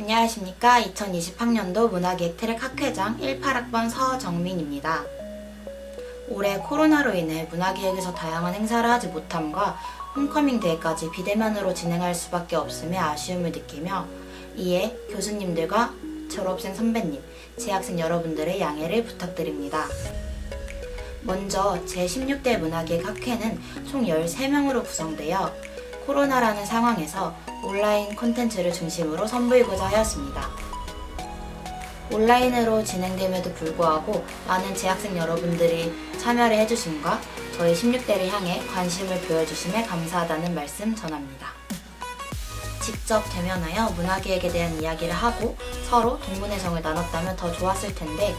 안녕하십니까. 2020학년도 문화기획 트랙 학회장 18학번 서정민입니다. 올해 코로나로 인해 문화기획에서 다양한 행사를 하지 못함과 홈커밍 데이까지 비대면으로 진행할 수밖에 없음에 아쉬움을 느끼며 이에 교수님들과 졸업생 선배님, 재학생 여러분들의 양해를 부탁드립니다. 먼저 제16대 문화기획 학회는 총 13명으로 구성되어 코로나라는 상황에서 온라인 콘텐츠를 중심으로 선보이고자 하였습니다. 온라인으로 진행됨에도 불구하고 많은 재학생 여러분들이 참여를 해주심과 저희 16대를 향해 관심을 보여주심에 감사하다는 말씀 전합니다. 직접 대면하여 문화기획에 대한 이야기를 하고 서로 동문의 정을 나눴다면 더 좋았을 텐데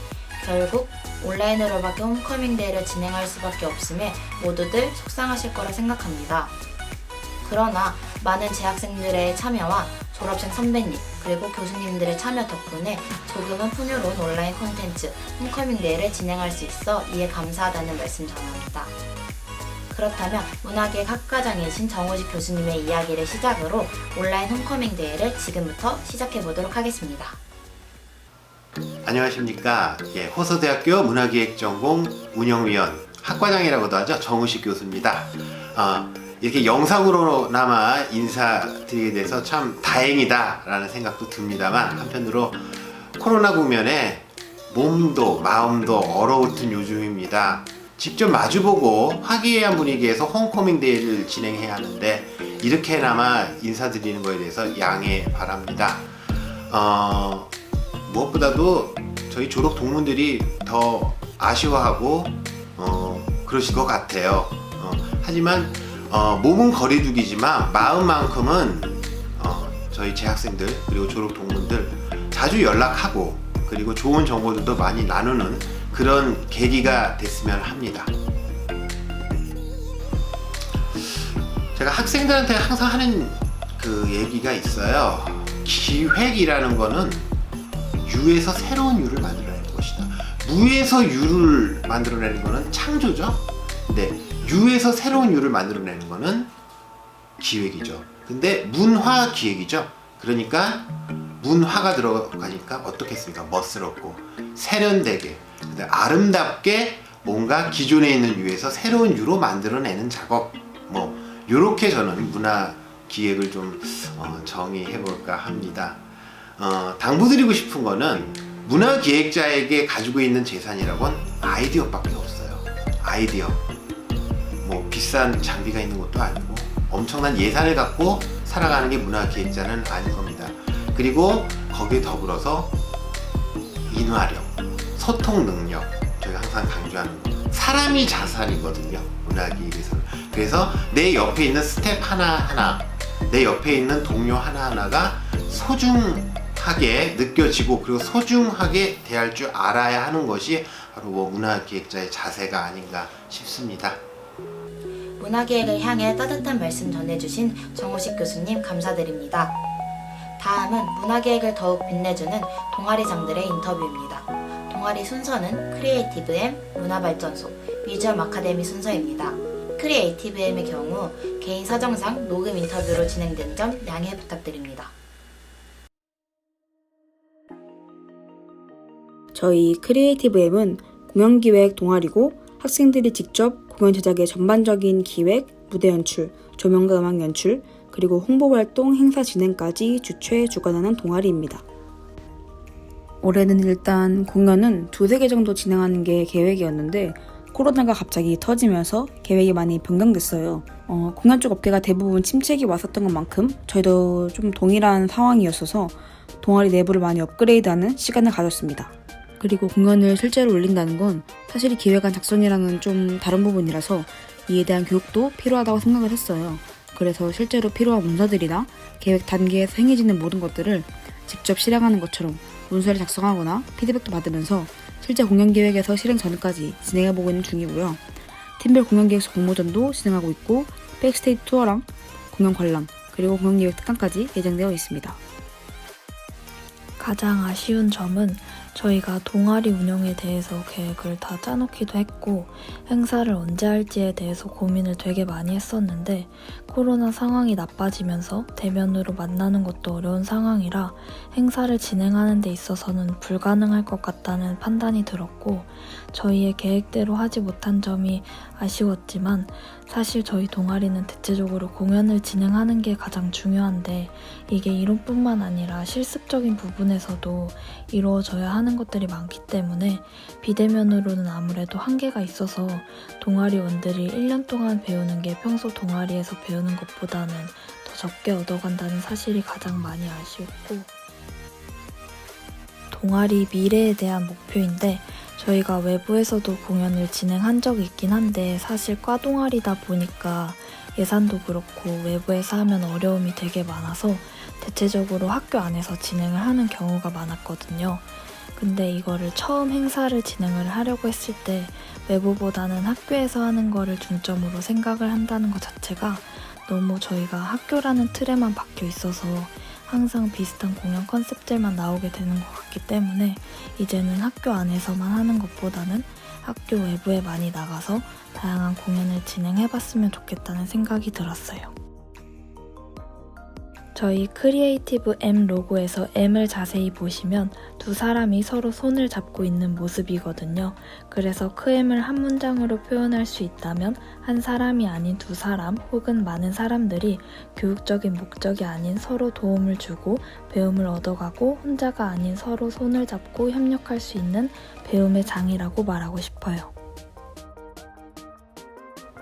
결국 온라인으로밖에 홈커밍 데이를 진행할 수밖에 없음에 모두들 속상하실 거라 생각합니다. 그러나 많은 재학생들의 참여와 졸업생 선배님 그리고 교수님들의 참여 덕분에 조금은 풍요로운 온라인 콘텐츠 홈커밍 데이를 진행할 수 있어 이에 감사하다는 말씀 전합니다. 그렇다면 문화기획 학과장이신 정우식 교수님의 이야기를 시작으로 온라인 홈커밍 데이를 지금부터 시작해 보도록 하겠습니다. 안녕하십니까. 호서대학교 문화기획전공 운영위원 학과장이라고도 하죠. 정우식 교수입니다. 이렇게 영상으로나마 인사드리게 돼서 참 다행이다 라는 생각도 듭니다만 한편으로 코로나 국면에 몸도 마음도 얼어붙은 요즘입니다. 직접 마주보고 화기애애한 분위기에서 홈커밍 데이를 진행해야 하는데 이렇게나마 인사드리는 것에 대해서 양해 바랍니다. 무엇보다도 저희 졸업 동문들이 더 아쉬워하고 그러실 것 같아요. 하지만 몸은 거리두기지만 마음만큼은 저희 재학생들 그리고 졸업 동문들 자주 연락하고 그리고 좋은 정보들도 많이 나누는 그런 계기가 됐으면 합니다. 제가 학생들한테 항상 하는 그 얘기가 있어요. 기획이라는 거는 유에서 새로운 유를 만들어내는 것이다. 무에서 유를 만들어내는 거는 창조죠. 근데 유에서 새로운 유를 만들어내는 거는 기획이죠. 근데 문화 기획이죠. 그러니까 문화가 들어가니까 어떻겠습니까? 멋스럽고 세련되게 아름답게 뭔가 기존에 있는 유에서 새로운 유로 만들어내는 작업, 요렇게 저는 문화 기획을 좀 정의해 볼까 합니다. 당부드리고 싶은 거는 문화 기획자에게 가지고 있는 재산이라곤 아이디어밖에 없어요. 아이디어. 비싼 장비가 있는 것도 아니고 엄청난 예산을 갖고 살아가는 게 문화 기획자는 아닌 겁니다. 그리고 거기에 더불어서 인화력, 소통 능력, 저희가 항상 강조하는 거. 사람이 자산이거든요. 문화 기획에서는. 그래서 내 옆에 있는 스텝 하나하나, 내 옆에 있는 동료 하나하나가 소중하게 느껴지고 그리고 소중하게 대할 줄 알아야 하는 것이 바로 문화 기획자의 자세가 아닌가 싶습니다. 문화기획을 향해 따뜻한 말씀 전해주신 정우식 교수님 감사드립니다. 다음은 문화기획을 더욱 빛내주는 동아리장들의 인터뷰입니다. 동아리 순서는 크리에이티브엠, 문화발전소, 뮤지엄 아카데미 순서입니다. 크리에이티브엠의 경우 개인 사정상 녹음 인터뷰로 진행된 점 양해 부탁드립니다. 저희 크리에이티브엠은 공연기획 동아리고 학생들이 직접 공연 제작의 전반적인 기획, 무대 연출, 조명과 음악 연출, 그리고 홍보활동, 행사 진행까지 주최, 주관하는 동아리입니다. 올해는 일단 공연은 2-3개 정도 진행하는 게 계획이었는데 코로나가 갑자기 터지면서 계획이 많이 변경됐어요. 공연 쪽 업계가 대부분 침체기 왔었던 것만큼 저희도 좀 동일한 상황이었어서 동아리 내부를 많이 업그레이드하는 시간을 가졌습니다. 그리고 공연을 실제로 올린다는 건 사실 기획안 작성이랑은 좀 다른 부분이라서 이에 대한 교육도 필요하다고 생각을 했어요. 그래서 실제로 필요한 문서들이나 계획 단계에서 행해지는 모든 것들을 직접 실행하는 것처럼 문서를 작성하거나 피드백도 받으면서 실제 공연 기획에서 실행 전까지 진행해보고 있는 중이고요. 팀별 공연 기획서 공모전도 진행하고 있고 백스테이지 투어랑 공연 관람 그리고 공연 기획 특강까지 예정되어 있습니다. 가장 아쉬운 점은 저희가 동아리 운영에 대해서 계획을 다 짜놓기도 했고 행사를 언제 할지에 대해서 고민을 되게 많이 했었는데 코로나 상황이 나빠지면서 대면으로 만나는 것도 어려운 상황이라 행사를 진행하는 데 있어서는 불가능할 것 같다는 판단이 들었고 저희의 계획대로 하지 못한 점이 아쉬웠지만 사실 저희 동아리는 대체적으로 공연을 진행하는 게 가장 중요한데 이게 이론뿐만 아니라 실습적인 부분에서도 이루어져야 하는 것들이 많기 때문에 비대면으로는 아무래도 한계가 있어서 동아리원들이 1년 동안 배우는 게 평소 동아리에서 배우는 것보다는 더 적게 얻어간다는 사실이 가장 많이 아쉬웠고 동아리 미래에 대한 목표인데 저희가 외부에서도 공연을 진행한 적이 있긴 한데 사실 과 동아리다 보니까 예산도 그렇고 외부에서 하면 어려움이 되게 많아서 대체적으로 학교 안에서 진행을 하는 경우가 많았거든요. 근데 이거를 처음 행사를 진행을 하려고 했을 때 외부보다는 학교에서 하는 거를 중점으로 생각을 한다는 것 자체가 너무 저희가 학교라는 틀에만 박혀 있어서 항상 비슷한 공연 컨셉들만 나오게 되는 것 같기 때문에 이제는 학교 안에서만 하는 것보다는 학교 외부에 많이 나가서 다양한 공연을 진행해봤으면 좋겠다는 생각이 들었어요. 저희 크리에이티브 M 로고에서 M을 자세히 보시면 두 사람이 서로 손을 잡고 있는 모습이거든요. 그래서 크 M을 한 문장으로 표현할 수 있다면 한 사람이 아닌 두 사람 혹은 많은 사람들이 교육적인 목적이 아닌 서로 도움을 주고 배움을 얻어가고 혼자가 아닌 서로 손을 잡고 협력할 수 있는 배움의 장이라고 말하고 싶어요.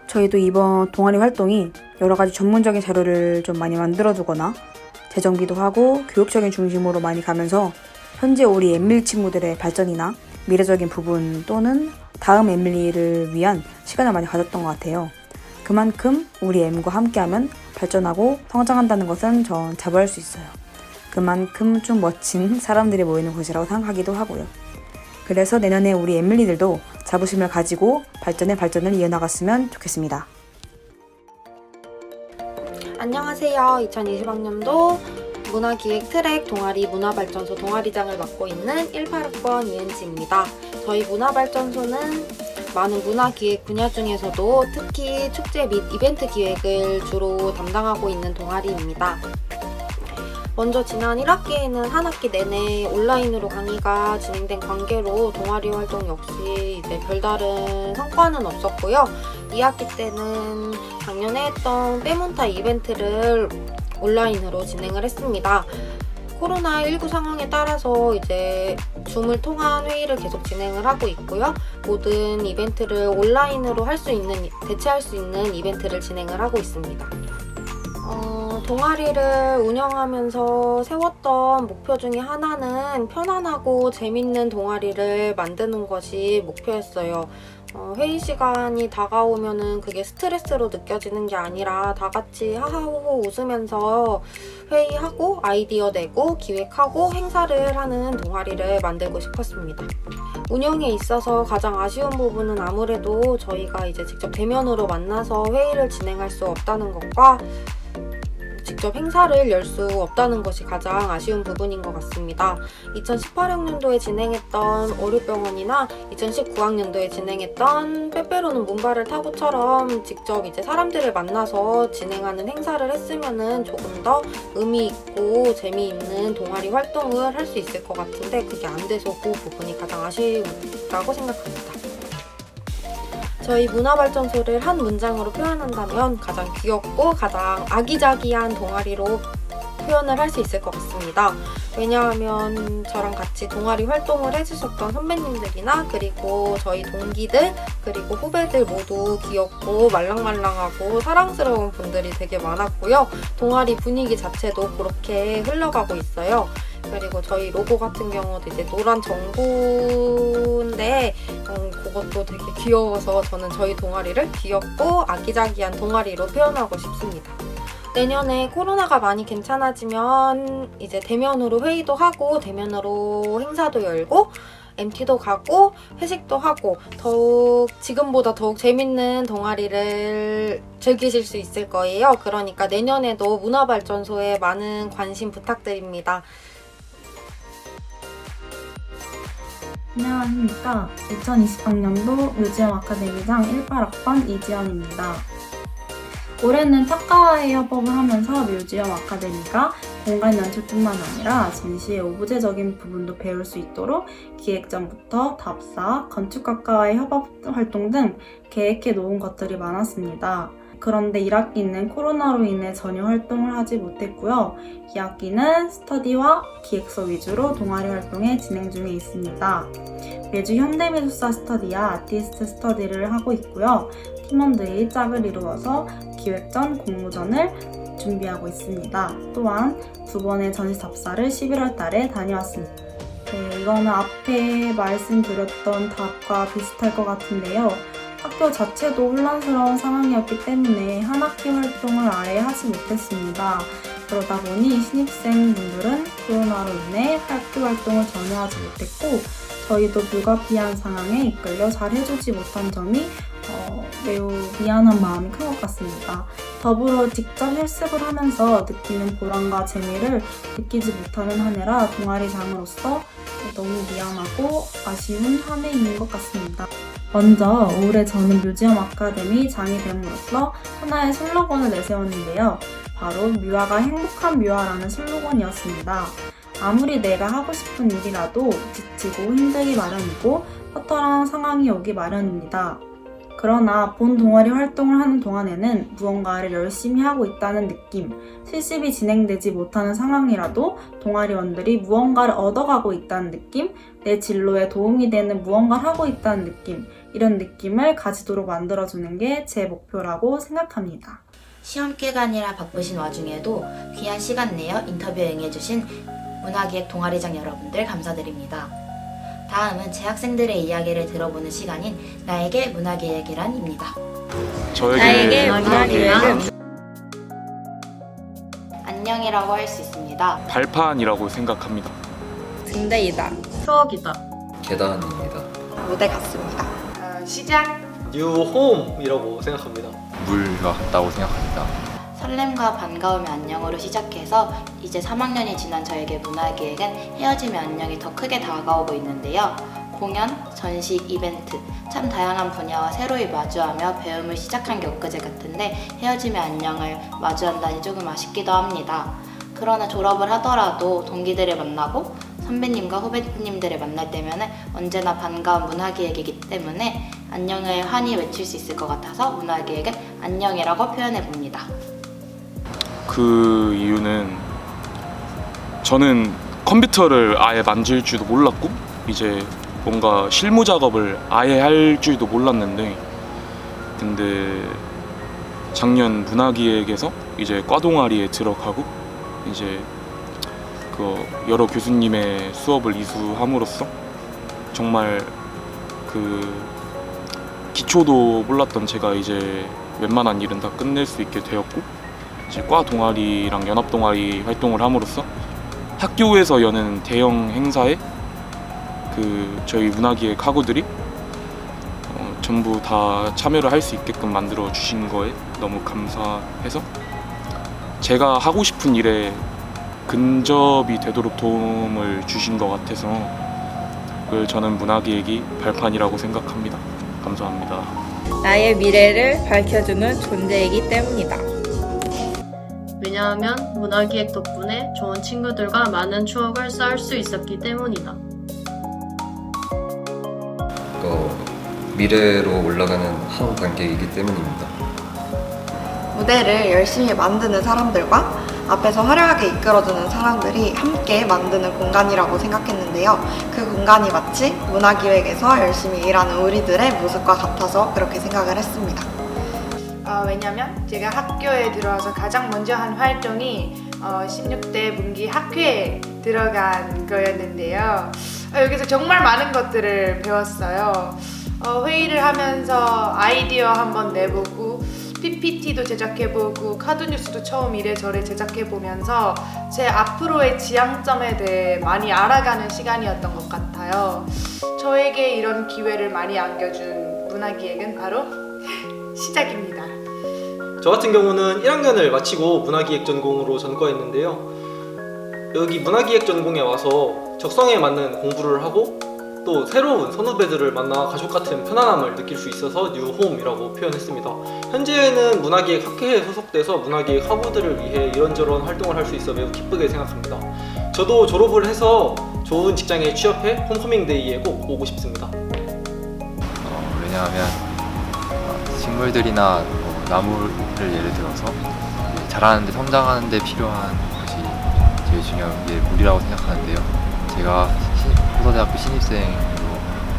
저희도 이번 동아리 활동이 여러 가지 전문적인 자료를 좀 많이 만들어두거나 재정비도 하고 교육적인 중심으로 많이 가면서 현재 우리 엠밀 친구들의 발전이나 미래적인 부분 또는 다음 엠밀리를 위한 시간을 많이 가졌던 것 같아요. 그만큼 우리 M과 함께하면 발전하고 성장한다는 것은 전 자부할 수 있어요. 그만큼 좀 멋진 사람들이 모이는 곳이라고 생각하기도 하고요. 그래서 내년에 우리 엠밀리들도 자부심을 가지고 발전을 이어나갔으면 좋겠습니다. 안녕하세요. 2020학년도 문화기획 트랙 동아리 문화발전소 동아리장을 맡고 있는 18학번 이은지입니다. 저희 문화발전소는 많은 문화기획 분야 중에서도 특히 축제 및 이벤트 기획을 주로 담당하고 있는 동아리입니다. 먼저 지난 1학기에는 한 학기 내내 온라인으로 강의가 진행된 관계로 동아리 활동 역시 이제 별다른 성과는 없었고요. 2학기 때는 작년에 했던 빼몬타 이벤트를 온라인으로 진행을 했습니다. 코로나19 상황에 따라서 이제 줌을 통한 회의를 계속 진행을 하고 있고요. 모든 이벤트를 온라인으로 대체할 수 있는 이벤트를 진행을 하고 있습니다. 동아리를 운영하면서 세웠던 목표 중에 하나는 편안하고 재밌는 동아리를 만드는 것이 목표였어요. 회의 시간이 다가오면은 그게 스트레스로 느껴지는 게 아니라 다 같이 하하호호 웃으면서 회의하고 아이디어 내고 기획하고 행사를 하는 동아리를 만들고 싶었습니다. 운영에 있어서 가장 아쉬운 부분은 아무래도 저희가 이제 직접 대면으로 만나서 회의를 진행할 수 없다는 것과 직접 행사를 열 수 없다는 것이 가장 아쉬운 부분인 것 같습니다. 2018학년도에 진행했던 어류병원이나 2019학년도에 진행했던 빼빼로는 문발을 타고처럼 직접 이제 사람들을 만나서 진행하는 행사를 했으면은 조금 더 의미 있고 재미있는 동아리 활동을 할 수 있을 것 같은데 그게 안 돼서 그 부분이 가장 아쉽다고 생각합니다. 저희 문화발전소를 한 문장으로 표현한다면 가장 귀엽고 가장 아기자기한 동아리로 표현을 할 수 있을 것 같습니다. 왜냐하면 저랑 같이 동아리 활동을 해주셨던 선배님들이나 그리고 저희 동기들 그리고 후배들 모두 귀엽고 말랑말랑하고 사랑스러운 분들이 되게 많았고요. 동아리 분위기 자체도 그렇게 흘러가고 있어요. 그리고 저희 로고 같은 경우도 이제 노란 정구인데 그것도 되게 귀여워서 저는 저희 동아리를 귀엽고 아기자기한 동아리로 표현하고 싶습니다. 내년에 코로나가 많이 괜찮아지면 이제 대면으로 회의도 하고 대면으로 행사도 열고 MT도 가고 회식도 하고 지금보다 더욱 재밌는 동아리를 즐기실 수 있을 거예요. 그러니까 내년에도 문화발전소에 많은 관심 부탁드립니다. 안녕하십니까. 2020학년도 뮤지엄 아카데미장 18학번 이지연입니다. 올해는 탁가와의 협업을 하면서 뮤지엄 아카데미가 공간 연출뿐만 아니라 전시의 오브제적인 부분도 배울 수 있도록 기획전부터 답사, 건축학과와의 협업 활동 등 계획해 놓은 것들이 많았습니다. 그런데 1학기는 코로나로 인해 전혀 활동을 하지 못했고요. 2학기는 스터디와 기획서 위주로 동아리 활동에 진행 중에 있습니다. 매주 현대미술사 스터디와 아티스트 스터디를 하고 있고요. 팀원들이 짝을 이루어서 기획전, 공모전을 준비하고 있습니다. 또한 2번의 전시 답사를 11월 달에 다녀왔습니다. 네, 이거는 앞에 말씀드렸던 답과 비슷할 것 같은데요. 학교 자체도 혼란스러운 상황이었기 때문에 한 학기 활동을 아예 하지 못했습니다. 그러다 보니 신입생분들은 코로나로 인해 학교 활동을 전혀 하지 못했고 저희도 불가피한 상황에 이끌려 잘 해주지 못한 점이 매우 미안한 마음이 큰 것 같습니다. 더불어 직접 실습을 하면서 느끼는 보람과 재미를 느끼지 못하는 한 해라 동아리장으로서 너무 미안하고 아쉬운 한 해인 것 같습니다. 먼저 올해 저는 뮤지엄 아카데미 장이 됨으로써 하나의 슬로건을 내세웠는데요. 바로 뮤아가 행복한 뮤아라는 슬로건이었습니다. 아무리 내가 하고 싶은 일이라도 지치고 힘들기 마련이고 허탈한 상황이 오기 마련입니다. 그러나 본 동아리 활동을 하는 동안에는 무언가를 열심히 하고 있다는 느낌, 실습이 진행되지 못하는 상황이라도 동아리원들이 무언가를 얻어가고 있다는 느낌, 내 진로에 도움이 되는 무언가를 하고 있다는 느낌, 이런 느낌을 가지도록 만들어주는 게 제 목표라고 생각합니다. 시험 기간이라 바쁘신 와중에도 귀한 시간 내어 인터뷰에 응해주신 문화기획 동아리장 여러분들 감사드립니다. 다음은 재학생들의 이야기를 들어보는 시간인 나에게 문화기획이란입니다. 저에게 문화기획은 안녕이라고 할 수 있습니다. 발판이라고 생각합니다. 등대이다. 추억이다. 계단입니다. 무대 같습니다. 시작. 뉴홈이라고 생각합니다. 물 같다고 생각합니다. 설렘과 반가움의 안녕으로 시작해서 이제 3학년이 지난 저에게 문화기획은 헤어짐의 안녕이 더 크게 다가오고 있는데요. 공연, 전시, 이벤트, 참 다양한 분야와 새로이 마주하며 배움을 시작한 게 엊그제 같은데 헤어짐의 안녕을 마주한다니 조금 아쉽기도 합니다. 그러나 졸업을 하더라도 동기들을 만나고 선배님과 후배님들을 만날 때면 언제나 반가운 문화기획이기 때문에 안녕을 환히 외칠 수 있을 것 같아서 문화기획은 안녕이라고 표현해봅니다. 그 이유는 저는 컴퓨터를 아예 만질 줄도 몰랐고 이제 뭔가 실무 작업을 아예 할 줄도 몰랐는데 근데 작년 문화기획에서 이제 과 동아리에 들어가고 이제 그 여러 교수님의 수업을 이수함으로써 정말 그 기초도 몰랐던 제가 이제 웬만한 일은 다 끝낼 수 있게 되었고 이제 과 동아리랑 연합 동아리 활동을 함으로써 학교에서 여는 대형 행사에 그 저희 문화기획 학우들이 전부 다 참여를 할 수 있게끔 만들어 주신 거에 너무 감사해서 제가 하고 싶은 일에 근접이 되도록 도움을 주신 것 같아서 그걸 저는 문화기획이 발판이라고 생각합니다. 감사합니다. 나의 미래를 밝혀주는 존재이기 때문이다. 왜냐하면 문화기획 덕분에 좋은 친구들과 많은 추억을 쌓을 수 있었기 때문이다. 미래로 올라가는 한 단계이기 때문입니다. 무대를 열심히 만드는 사람들과 앞에서 화려하게 이끌어주는 사람들이 함께 만드는 공간이라고 생각했는데요. 그 공간이 마치 문화기획에서 열심히 일하는 우리들의 모습과 같아서 그렇게 생각을 했습니다. 왜냐면 제가 학교에 들어와서 가장 먼저 한 활동이 16대 문기 학회에 들어간 거였는데요. 여기서 정말 많은 것들을 배웠어요. 회의를 하면서 아이디어 한번 내보고 PPT도 제작해보고 카드뉴스도 처음 이래저래 제작해보면서 제 앞으로의 지향점에 대해 많이 알아가는 시간이었던 것 같아요. 저에게 이런 기회를 많이 안겨준 문화기획은 바로 시작입니다. 저 같은 경우는 1학년을 마치고 문화기획 전공으로 전과했는데요. 여기 문화기획 전공에 와서 적성에 맞는 공부를 하고 또 새로운 선후배들을 만나 가족 같은 편안함을 느낄 수 있어서 뉴홈이라고 표현했습니다. 현재는 문화기획 학회에 소속돼서 문화기획 학우들을 위해 이런저런 활동을 할 수 있어 매우 기쁘게 생각합니다. 저도 졸업을 해서 좋은 직장에 취업해 홈커밍데이에 꼭 오고 싶습니다. 왜냐하면 식물들이나 나무를 예를 들어서 자라는데 성장하는데 필요한 것이 제일 중요한 게 물이라고 생각하는데요. 제가 호서대학교 신입생으로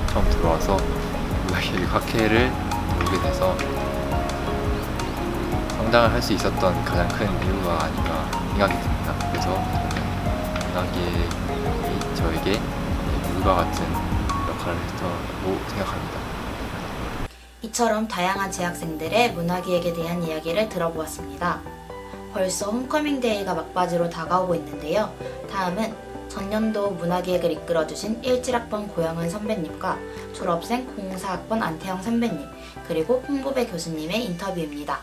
처음 들어와서 문화기획 학회를 오게 돼서 성장을 할 수 있었던 가장 큰 이유가 아닌가 생각이 듭니다. 그래서 문화기획이 저에게 물과 같은 역할을 했다고 생각합니다. 이처럼 다양한 재학생들의 문화기획에 대한 이야기를 들어보았습니다. 벌써 홈커밍데이가 막바지로 다가오고 있는데요. 다음은 전년도 문화기획을 이끌어주신 17학번 고영은 선배님과 졸업생 04학번 안태영 선배님, 그리고 홍보배 교수님의 인터뷰입니다.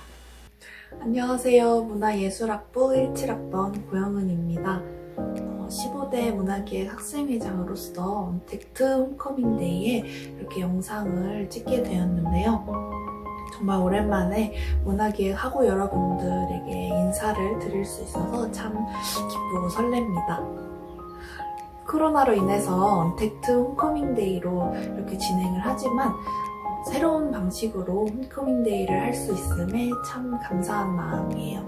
안녕하세요. 문화예술학부 17학번 고영은입니다. 15대 문화기획 학생회장으로서 언택트 홈커밍데이에 이렇게 영상을 찍게 되었는데요. 정말 오랜만에 문화기획 학우 여러분들에게 인사를 드릴 수 있어서 참 기쁘고 설렙니다. 코로나로 인해서 언택트 홈커밍데이로 이렇게 진행을 하지만 새로운 방식으로 홈커밍데이를 할 수 있음에 참 감사한 마음이에요.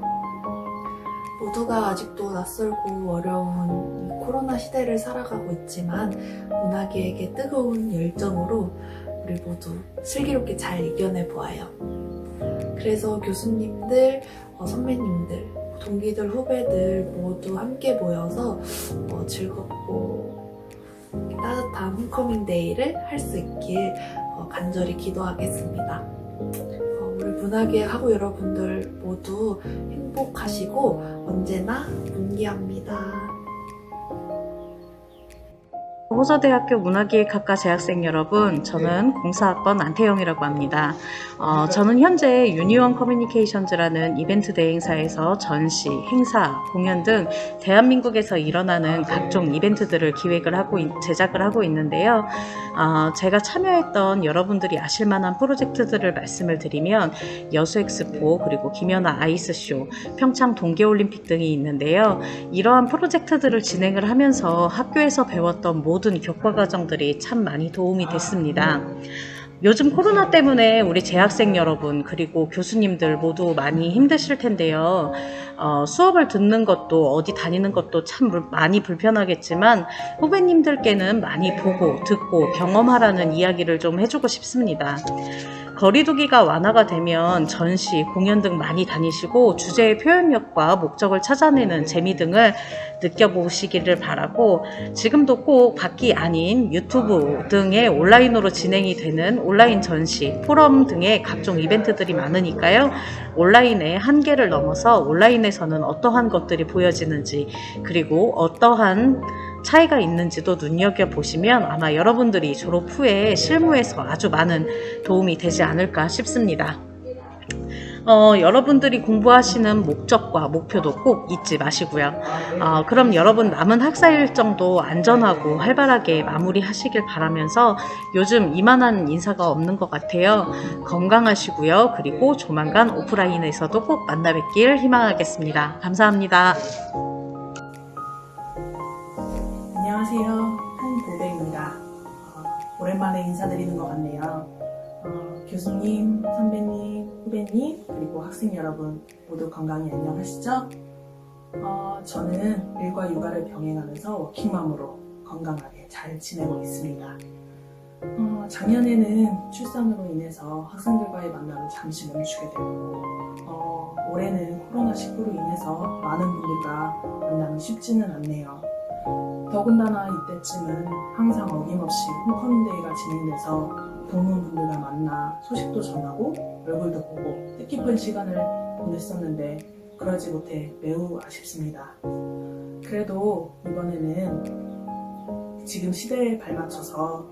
모두가 아직도 낯설고 어려운 이 코로나 시대를 살아가고 있지만 문화기획의 뜨거운 열정으로 우리 모두 슬기롭게 잘 이겨내 보아요. 그래서 교수님들, 선배님들, 동기들, 후배들 모두 함께 모여서 즐겁고 따뜻한 홈커밍데이를 할 수 있길 간절히 기도하겠습니다. 우리 문화기획 학우 여러분들 모두 행복하시고 언제나 문기합니다. 호서대학교 문화기획학과 재학생 여러분, 저는 04학번 안태영이라고 합니다. 저는 현재 유니온 커뮤니케이션즈라는 이벤트 대행사에서 전시, 행사, 공연 등 대한민국에서 일어나는 각종 이벤트들을 기획을 하고 제작을 하고 있는데요. 제가 참여했던 여러분들이 아실 만한 프로젝트들을 말씀을 드리면 여수엑스포, 그리고 김연아 아이스쇼, 평창 동계올림픽 등이 있는데요. 이러한 프로젝트들을 진행을 하면서 학교에서 배웠던 모든 교과 과정들이 참 많이 도움이 됐습니다. 요즘 코로나 때문에 우리 재학생 여러분 그리고 교수님들 모두 많이 힘드실 텐데요. 수업을 듣는 것도 어디 다니는 것도 참 많이 불편하겠지만 후배님들께는 많이 보고 듣고 경험하라는 이야기를 좀 해주고 싶습니다. 거리두기가 완화가 되면 전시, 공연 등 많이 다니시고 주제의 표현력과 목적을 찾아내는 재미 등을 느껴보시기를 바라고, 지금도 꼭 밖이 아닌 유튜브 등의 온라인으로 진행이 되는 온라인 전시, 포럼 등의 각종 이벤트들이 많으니까요. 온라인의 한계를 넘어서 온라인에서는 어떠한 것들이 보여지는지, 그리고 어떠한 차이가 있는지도 눈여겨보시면 아마 여러분들이 졸업 후에 실무에서 아주 많은 도움이 되지 않을까 싶습니다. 여러분들이 공부하시는 목적과 목표도 꼭 잊지 마시고요. 그럼 여러분 남은 학사 일정도 안전하고 활발하게 마무리하시길 바라면서, 요즘 이만한 인사가 없는 것 같아요. 건강하시고요. 그리고 조만간 오프라인에서도 꼭 만나 뵙길 희망하겠습니다. 감사합니다. 안녕하세요. 한보배입니다. 오랜만에 인사드리는 것 같네요. 교수님, 선배님, 후배님, 그리고 학생 여러분 모두 건강히 안녕하시죠? 저는 일과 육아를 병행하면서 워킹맘으로 건강하게 잘 지내고 있습니다. 작년에는 출산으로 인해서 학생들과의 만남을 잠시 멈추게 되고, 올해는 코로나19로 인해서 많은 분들과 만남이 쉽지는 않네요. 더군다나 이때쯤은 항상 어김없이 홈커밍데이가 진행돼서 동문분들과 만나 소식도 전하고 얼굴도 보고 뜻깊은 시간을 보냈었는데 그러지 못해 매우 아쉽습니다. 그래도 이번에는 지금 시대에 발맞춰서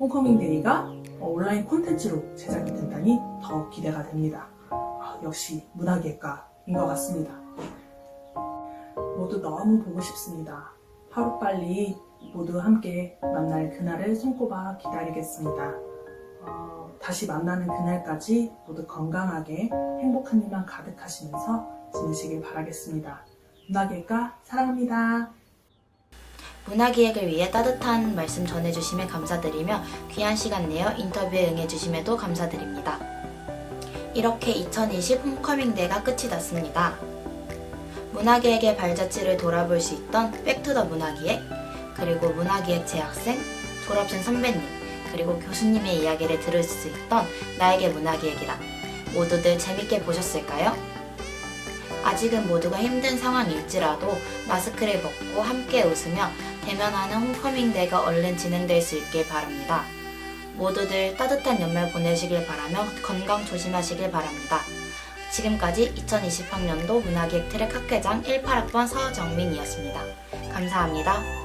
홈커밍데이가 온라인 콘텐츠로 제작이 된다니 더 기대가 됩니다. 역시 문화기획과인 것 같습니다. 모두 너무 보고 싶습니다. 하루빨리 모두 함께 만날 그날을 손꼽아 기다리겠습니다. 다시 만나는 그날까지 모두 건강하게 행복한 일만 가득하시면서 지내시길 바라겠습니다. 문화기획과 사랑합니다. 문화기획을 위해 따뜻한 말씀 전해주심에 감사드리며 귀한 시간 내어 인터뷰에 응해주심에도 감사드립니다. 이렇게 2020 홈커밍데이가 끝이 났습니다. 문화기획의 발자취를 돌아볼 수 있던 백투더 문화기획, 그리고 문화기획 재학생, 졸업생 선배님, 그리고 교수님의 이야기를 들을 수 있던 나에게 문화기획이다. 모두들 재밌게 보셨을까요? 아직은 모두가 힘든 상황일지라도 마스크를 벗고 함께 웃으며 대면하는 홈커밍데이가 얼른 진행될 수 있길 바랍니다. 모두들 따뜻한 연말 보내시길 바라며 건강 조심하시길 바랍니다. 지금까지 2020학년도 문화기획 트랙 학회장 18학번 서정민이었습니다. 감사합니다.